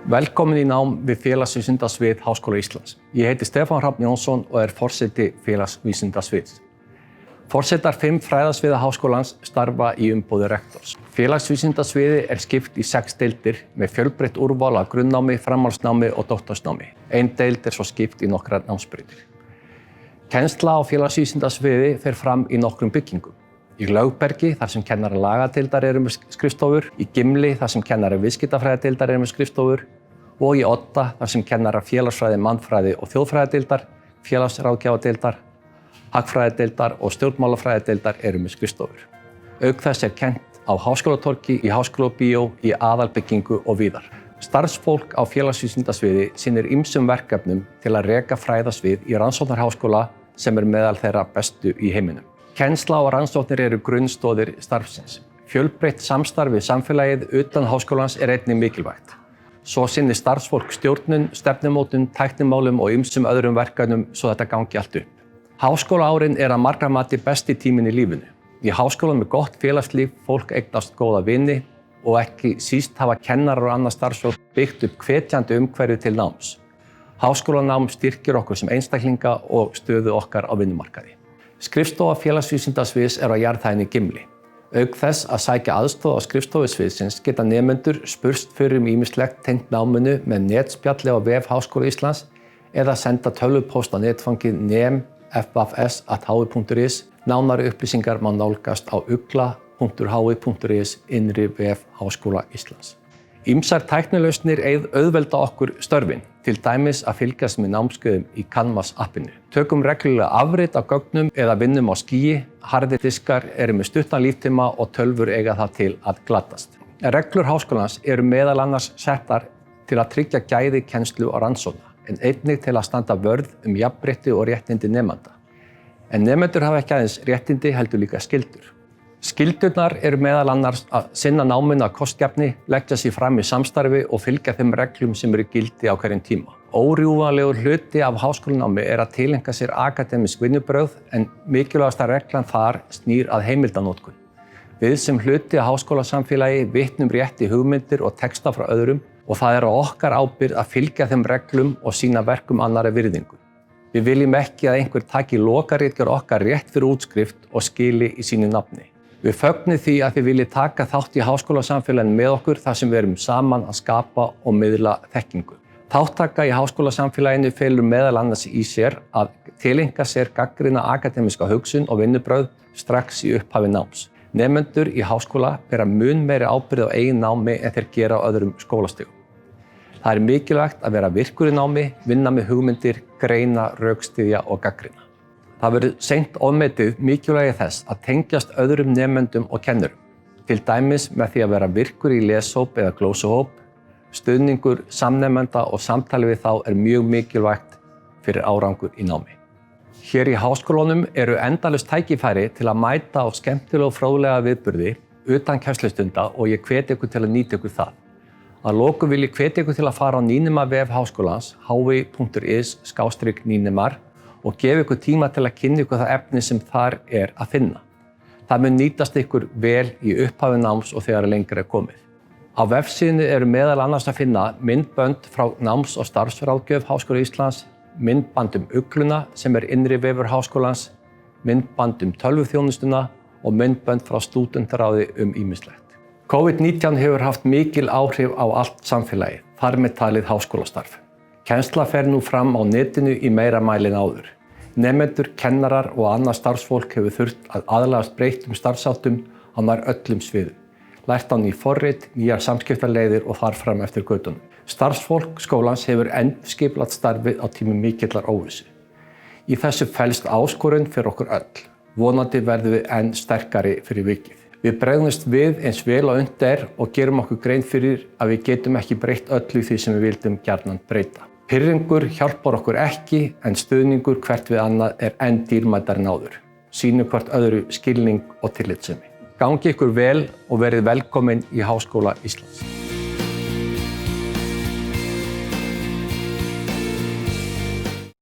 Velkomin í nám við Félagsvísindasvið Háskóla Íslands. Ég heiti Stefán Hrafn Jónsson og forseti Félagsvísindasviðs. Forsetar 5 fræðasviða háskólans starfa í umboði rektors. Félagsvísindasviði skipt í 6 deildir með fjölbreytt úrval af grunnnámi, framhaldsnámi og doktorsnámi. Ein deild svo skipt í nokkrar námsbrautir. Kennsla á félagsvísindasviði fer fram í nokkrum byggingum. Í Lögbergi, þar sem kennarar lagadeildar með skrifstofur, í Gimli, þar sem kennarar viðskiptafræðideildar með skrifstofur og í Odda, þar sem kennarar félagsfræði, mannfræði og þjóðfræðideildar, félagsráðgjafadeildar, hagfræðideildar og stjórnmálafræðideildar með skrifstofur. Auk þess kennt á Háskólatorgi, í Háskólabíó, í aðalbyggingu og víðar. Starfsfólk á félagsvísindasviði sinnir ýmsum verkefnum til að reka fræðasvið í rannsóknarháskóla sem meðal þeirra bestu í heiminum. Kennsla og rannsóknir grunnstoðir starfsins. Fjölbreytt samstarf við samfélagið utan háskólans einnig mikilvægt. Svo sinnir starfsfólk stjórnun, stefnumótun, tæknimálum og ýmsum öðrum verkefnum svo þetta gangi allt upp. Háskólaárin að margra mati besti tíminn í lífinu. Í háskólanum gott félagslíf, fólk eignast góða vini og ekki síst hafa kennarar og annað starfsfólk byggt upp hvetjandi umhverfi til náms. Háskólanám styrkir okkur sem einstaklinga og stöðu okkar á vinnumarkaði. Skrifstofa félagsvísindasviðs á jarðhæðinni Gimli. Auk þess að sækja aðstoð á skrifstofusviðsins geta nemendur spurst fyrir ýmislegt tengt náminu með netspjalli á vef Háskóla Íslands eða senda tölvupóst á netfangið nem.ffs@hi.is. Nánari upplýsingar má nálgast á ugla.hi.is innri vef Háskóla Íslands. Ýmsar tæknilausnir auðvelda okkur störfin, til dæmis að fylgjast með námskeiðum í Canvas appinu. Tökum reglulega afrit af gögnum eða vinnum á skýi, harðir diskar með stuttan líftíma og tölvur eiga það til að glatast. Reglur háskólans meðal annars settar til að tryggja gæði kennslu og rannsókna, en einnig til að standa vörð jafnrétti og réttindi nemenda. En nemendur hafa ekki aðeins réttindi heldur líka skyldur. Skyldurnar meðal annars að sinna náminu af kostgæfni, leggja sig fram í samstarfi og fylgja þeim reglum sem gildi á hverjum tíma. Órjúfanlegur hluti af háskólanámi að tileinka sér akademísk vinnubrögð en mikilvægasta reglan þar snýr að heimildanotkun. Við sem hluti af háskólasamfélagi vitnum rétti hugmyndir og texta frá öðrum og það á okkar ábyrgð að fylgja þeim reglum og sýna verkum annarri virðingu. Við viljum ekki að einhver taki lokaritgerð okkar rétt fyrir útskrift og skili í sínu nafni. Við fögnum því að þið viljið taka þátt í háskólasamfélaginu með okkur þar sem við erum saman að skapa og miðla þekkingu. Þáttaka í háskólasamfélaginu felur meðal annars í sér að tileinka sér gagnrýna akademíska hugsun og vinnubrögð strax í upphafi náms. Nemendur í háskóla bera mun meiri ábyrgð á eigin námi en þeir gera á öðrum skólastigum. Það mikilvægt að vera virkur í námi, vinna með hugmyndir, greina, rökstyðja og gagnrýna. Það verður seint ofmetið mikilvægi þess að tengjast öðrum nemendum og kennurum, til dæmis með því að vera virkur í leshóp eða glósuhóp. Stuðningur, samnemenda og samtali við þá mjög mikilvægt fyrir árangur í námi. Hér í háskólanum endalaust tækifæri til að mæta á skemmtilega og fróðlega viðburði utan kennslustunda og ég hvet ykkur til að nýta ykkur það. Að lokum vil ég hvetja ykkur til að fara á Nýnemar-vef háskólans, hi.is/nýnemar og gefa ykkur tíma til að kynna ykkur það efni sem þar að finna. Það mun nýtast ykkur vel í upphafi náms og þegar lengra komið. Á vefsíðunni meðal annars að finna myndbönd frá náms- og starfsráðgjöf Háskóla Íslands, myndband ugluna sem innri vefur háskólans, myndband tölvuþjónustuna og myndbönd frá stúdentaráði ýmislegt. COVID-19 hefur haft mikil áhrif á allt samfélagið, þar með talið háskólastarf. Kennsla fer nú fram á netinu í meira mæli en áður. Nemendur, kennarar og annað starfsfólk hefur þurft að aðlagast breyttum starfsháttum á nær öllum sviðum. Lært á ný forrit, nýjar samskiptaleiðir og þar fram eftir götunum. Starfsfólk skólans hefur endurskipulagt starfið á tímum mikillar óvissu. Í þessu felst áskorun fyrir okkur öll. Vonandi verðum við enn sterkari fyrir vikið. Við bregðumst við eins vel og unnt og gerum okkur grein fyrir að við getum ekki breytt öllu því sem við vildum gjarnan breyta. Pirringur hjálpar okkur ekki en stuðningur hvert við annað enn dýrmætari en áður. Sýnum hvert öðru skilning og tillitssemi. Gangi ykkur vel og verið velkomin í Háskóla Íslands.